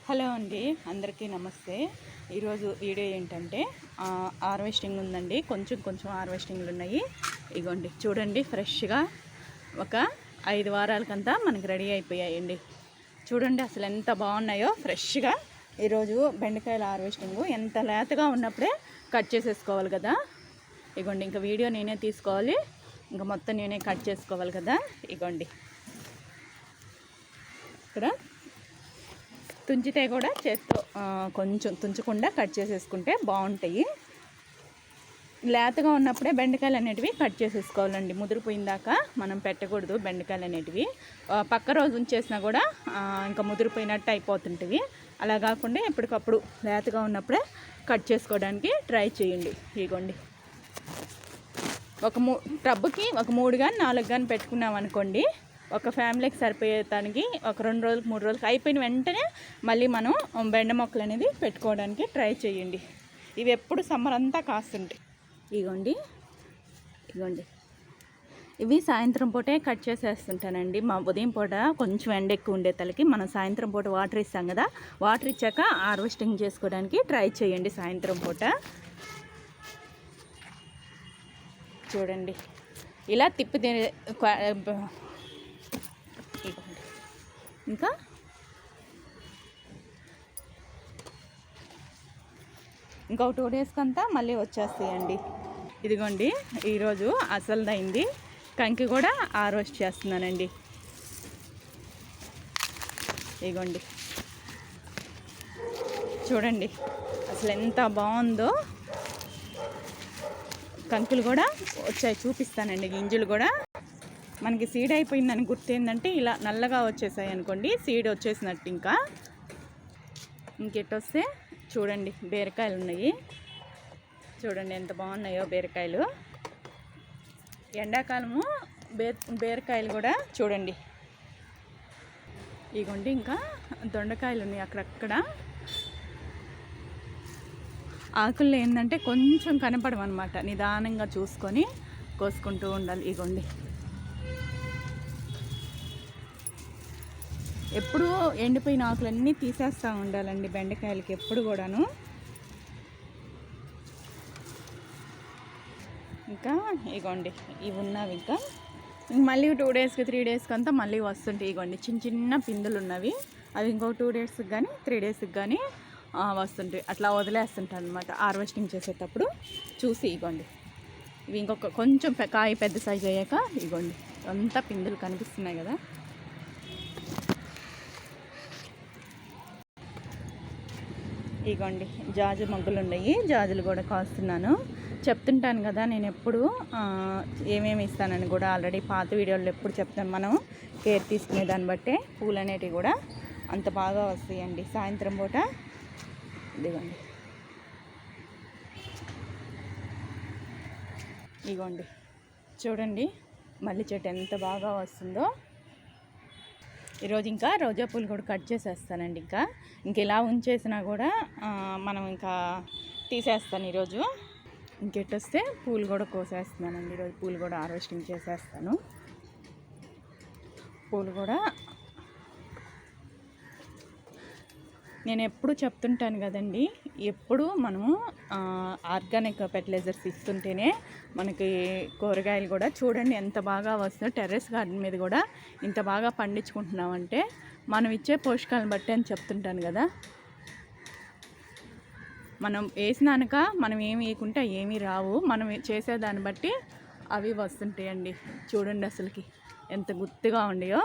Hello అండి, అందరికీ నమస్తే. ఈరోజు వీడియో ఏంటంటే హార్వెస్టింగ్ ఉందండి. కొంచెం హార్వెస్టింగ్లు ఉన్నాయి. ఇగోండి చూడండి, ఫ్రెష్గా ఒక 5 వారాలకంతా మనకి రెడీ అయిపోయాయండి. చూడండి అసలు ఎంత బాగున్నాయో ఫ్రెష్గా. ఈరోజు బెండకాయల హార్వెస్టింగ్ ఎంత లేతగా ఉన్నప్పుడే కట్ చేసేసుకోవాలి కదా. ఇగోండి ఇంకా వీడియో నేనే తీసుకోవాలి, ఇంకా మొత్తం నేనే కట్ చేసుకోవాలి కదా. ఇగోండి ఇక్కడ తుంచితే కూడా చేత్తో కొంచెం తుంచకుండా కట్ చేసేసుకుంటే బాగుంటాయి. లేతగా ఉన్నప్పుడే బెండకాయలు అనేటివి కట్ చేసేసుకోవాలండి. ముదిరిపోయిందాక మనం పెట్టకూడదు బెండకాయలు అనేటివి. పక్క రోజు ఉంచేసినా కూడా ఇంకా ముదిరిపోయినట్టు అయిపోతుంటివి. అలా కాకుండా ఎప్పటికప్పుడు లేతగా ఉన్నప్పుడే కట్ చేసుకోవడానికి ట్రై చేయండి. ఇగోండి టబ్బుకి ఒక 3 కానీ 4 కానీ పెట్టుకున్నాం అనుకోండి, ఒక ఫ్యామిలీకి సరిపోయేదానికి ఒక 2 రోజులకు 3 రోజులకు అయిపోయిన వెంటనే మళ్ళీ మనం బెండ మొక్కలు అనేది పెట్టుకోవడానికి ట్రై చేయండి. ఇవి ఎప్పుడు సమ్మర్ అంతా కాస్తుంటాయి. ఇగోండి ఇవి సాయంత్రం పూటే కట్ చేసేస్తుంటానండి. మా ఉదయం పూట కొంచెం ఎండ ఎక్కువ ఉండే తలకి మనం సాయంత్రం పూట వాటర్ ఇస్తాం కదా, వాటర్ ఇచ్చాక హార్వెస్టింగ్ చేసుకోవడానికి ట్రై చేయండి సాయంత్రం పూట. చూడండి ఇలా తిప్పి ఇంకా ఇంకొక 2 డేస్కి అంతా మళ్ళీ వచ్చేస్తాయండి. ఇదిగోండి ఈరోజు అసలుదైంది కంకి కూడా హార్వెస్ట్ చేస్తున్నానండి. ఇదిగోండి చూడండి అసలు ఎంత బాగుందో. కంకులు కూడా వచ్చాయి, చూపిస్తానండి. గింజలు కూడా మనకి సీడ్ అయిపోయిందని గుర్తు ఏంటంటే ఇలా నల్లగా వచ్చేసాయి అనుకోండి, సీడ్ వచ్చేసినట్టు. ఇంకెట్టొస్తే చూడండి బీరకాయలు ఉన్నాయి. చూడండి ఎంత బాగున్నాయో బీరకాయలు. ఎండాకాలము బీరకాయలు కూడా చూడండి. ఇగోండి ఇంకా దొండకాయలు ఉన్నాయి అక్కడక్కడ. ఆకుల్లో ఏంటంటే కొంచెం కనపడమన్నమాట, నిదానంగా చూసుకొని కోసుకుంటూ ఉండాలి. ఇగోండి ఎప్పుడు ఎండిపోయిన ఆకులన్నీ తీసేస్తూ ఉండాలండి బెండకాయలకి ఎప్పుడు కూడాను. ఇంకా ఇగోండి ఇవి ఉన్నవి ఇంకా మళ్ళీ 2 డేస్కి 3 డేస్కి అంతా మళ్ళీ వస్తుంటాయి. ఇగోండి చిన్న పిందులు ఉన్నవి, అవి ఇంకో 2 డేస్కి కానీ 3 డేస్కి కానీ వస్తుంటాయి. అట్లా వదిలేస్తుంటాయి అనమాట హార్వెస్టింగ్ చేసేటప్పుడు చూసి. ఇగోండి ఇవి ఇంకొక కొంచెం కాయ పెద్ద సైజు అయ్యాక ఇగోండి అంతా పిందులు కనిపిస్తున్నాయి కదా. ఇగోండి జాజి మొగ్గలు ఉన్నాయి, జాజులు కూడా కాస్తున్నాను. చెప్తుంటాను కదా నేను ఎప్పుడు ఏమేమి ఇస్తానని కూడా. ఆల్రెడీ పాత వీడియోలో ఎప్పుడు చెప్తాను, మనం కేర్ తీసుకునే దాన్ని బట్టే పూలు అనేటివి కూడా అంత బాగా వస్తాయండి సాయంత్రం పూట. ఇదిగోండి ఇగోండి చూడండి మల్లె చెట్టు ఎంత బాగా వస్తుందో. ఈరోజు ఇంకా రోజా పూలు కూడా కట్ చేసేస్తానండి. ఇంక ఇలా ఉంచేసినా కూడా మనం ఇంకా తీసేస్తాను ఈరోజు. ఇంకెట్టొస్తే పూలు కూడా కోసేస్తున్నానండి ఈరోజు. పూలు కూడా హార్వెస్టింగ్ చేసేస్తాను. పూలు కూడా నేను ఎప్పుడు చెప్తుంటాను కదండి, ఎప్పుడు మనము ఆర్గానిక్ ఫెర్టిలైజర్స్ ఇస్తుంటేనే మనకి కూరగాయలు కూడా చూడండి ఎంత బాగా వస్తుందో. టెర్రస్ గార్డెన్ మీద కూడా ఇంత బాగా పండించుకుంటున్నామంటే మనం ఇచ్చే పోషకాలను బట్టి అని చెప్తుంటాను కదా. మనం వేసినాక మనం ఏమి వేయకుంటే ఏమీ రావు, మనం చేసేదాన్ని బట్టి అవి వస్తుంటాయండి. చూడండి అసలుకి ఎంత గుత్తిగా ఉండయో.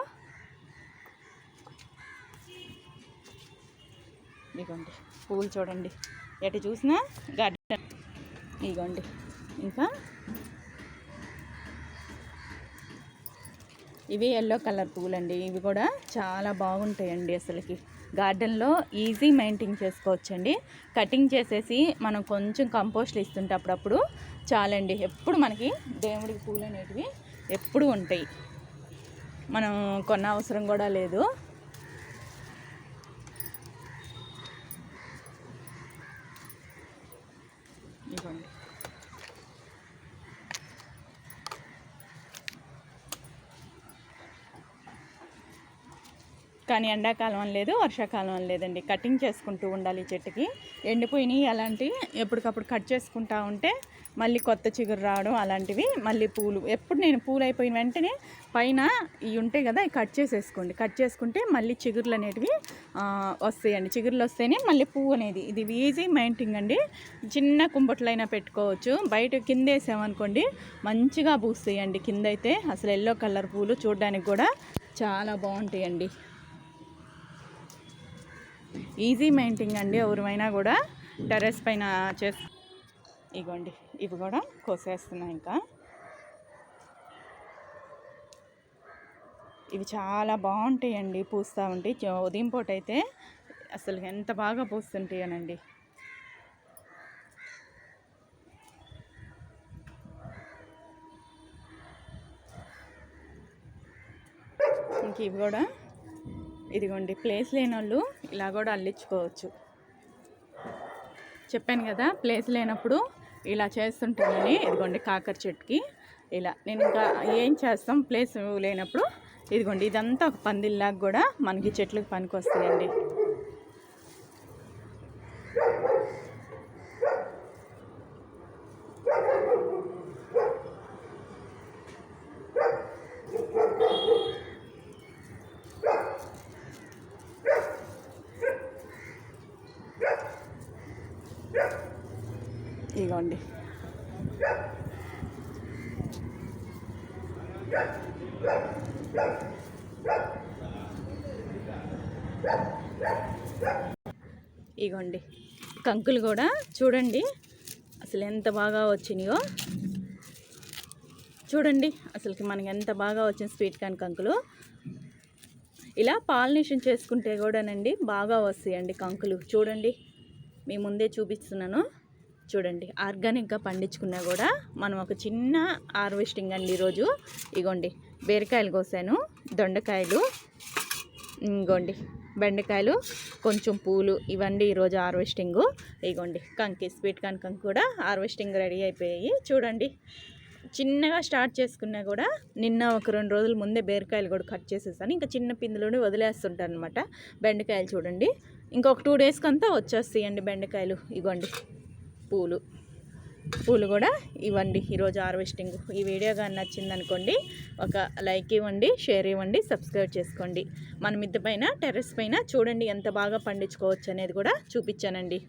ఇగోండి పూలు చూడండి ఎటు చూసినా గార్డెన్. ఇగోండి ఇంకా ఇవి ఎల్లో కలర్ పూలండి. ఇవి కూడా చాలా బాగుంటాయండి అసలుకి. గార్డెన్లో ఈజీ మెయింటైన్ చేసుకోవచ్చండి. కటింగ్ చేసేసి మనం కొంచెం కంపోస్ట్లు ఇస్తుంటే అప్పుడప్పుడు చాలండి. ఎప్పుడు మనకి దేవుడికి పూలు అనేటివి ఎప్పుడు ఉంటాయి, మనం కొన్న అవసరం కూడా లేదు. ఇవ్వండి కానీ ఎండాకాలం అని లేదు, వర్షాకాలం అని లేదండి. కటింగ్ చేసుకుంటూ ఉండాలి. చెట్టుకి ఎండిపోయినాయి అలాంటివి ఎప్పటికప్పుడు కట్ చేసుకుంటూ ఉంటే మళ్ళీ కొత్త చిగురు రావడం అలాంటివి, మళ్ళీ పూలు. ఎప్పుడు నేను పూలు అయిపోయిన వెంటనే పైన ఇవి ఉంటాయి కదా, ఇవి కట్ చేసేసుకోండి. కట్ చేసుకుంటే మళ్ళీ చిగురులు అనేటివి వస్తాయండి. చిగురులు వస్తేనే మళ్ళీ పువ్వు అనేది. ఇది ఈజీ మెయింటైన్ అండి. చిన్న కుంపట్లైనా పెట్టుకోవచ్చు. బయట కింద వేసామనుకోండి మంచిగా పూస్తాయండి. కింద అయితే అసలు ఎల్లో కలర్ పూలు చూడడానికి కూడా చాలా బాగుంటాయండి. ఈజీ మెయింటైన్ అండి. ఎవరైనా కూడా టెర్రస్ పైన ఇగోండి ఇవి కూడా కోసేస్తున్నాయి. ఇంకా ఇవి చాలా బాగుంటాయండి పూస్తూ ఉంటాయి. ఉదయం పూట అయితే అసలు ఎంత బాగా పూస్తుంటాయనండి. ఇంక ఇవి కూడా ఇదిగోండి ప్లేస్ లేని వాళ్ళు ఇలా కూడా అల్లించుకోవచ్చు. చెప్పాను కదా ప్లేస్ లేనప్పుడు ఇలా చేస్తుంటానని. ఇదిగోండి కాకర చెట్టుకి ఇలా నేను ఇంకా ఏం చేస్తాం ప్లేస్ లేనప్పుడు. ఇదిగోండి ఇదంతా ఒక పందిల్లాగా కూడా మనకి చెట్లకు పనికి వస్తాయండి. ఇదిగోండి ఇగోండి కంకులు కూడా చూడండి అసలు ఎంత బాగా వచ్చినాయో. చూడండి అసలుకి మనకి ఎంత బాగా వచ్చింది స్వీట్ కార్న్ కంకులు. ఇలా పాలినేషన్ చేసుకుంటే కూడానండి బాగా వస్తాయండి కంకులు. చూడండి మీ ముందే చూపిస్తున్నాను. చూడండి ఆర్గానిక్గా పండించుకున్నా కూడా మనం ఒక చిన్న హార్వెస్టింగ్ అండి ఈరోజు. ఇగోండి బీరకాయలు కోసాను, దొండకాయలు, ఇంకోండి బెండకాయలు, కొంచెం పూలు, ఇవన్నీ ఈరోజు హార్వెస్టింగు. ఇగోండి కంకి స్వీట్ కార్న్ కంకి కూడా హార్వెస్టింగ్ రెడీ అయిపోయాయి. చూడండి చిన్నగా స్టార్ట్ చేసుకున్నా కూడా నిన్న ఒక 2 రోజుల ముందే బీరకాయలు కూడా కట్ చేసేసాను. ఇంకా చిన్న పిందులోనే వదిలేస్తుంటాను అనమాట. బెండకాయలు చూడండి ఇంకొక 2 డేస్కి అంతా వచ్చేస్తాయండి బెండకాయలు. ఇగోండి పూలు కూడా ఇవ్వండి ఈరోజు హార్వెస్టింగ్. ఈ వీడియో కానీ నచ్చిందనుకోండి ఒక లైక్ ఇవ్వండి, షేర్ ఇవ్వండి, సబ్స్క్రైబ్ చేసుకోండి. మన మిద్దె పైన టెర్రస్ పైన చూడండి ఎంత బాగా పండించుకోవచ్చు అనేది కూడా చూపించానండి.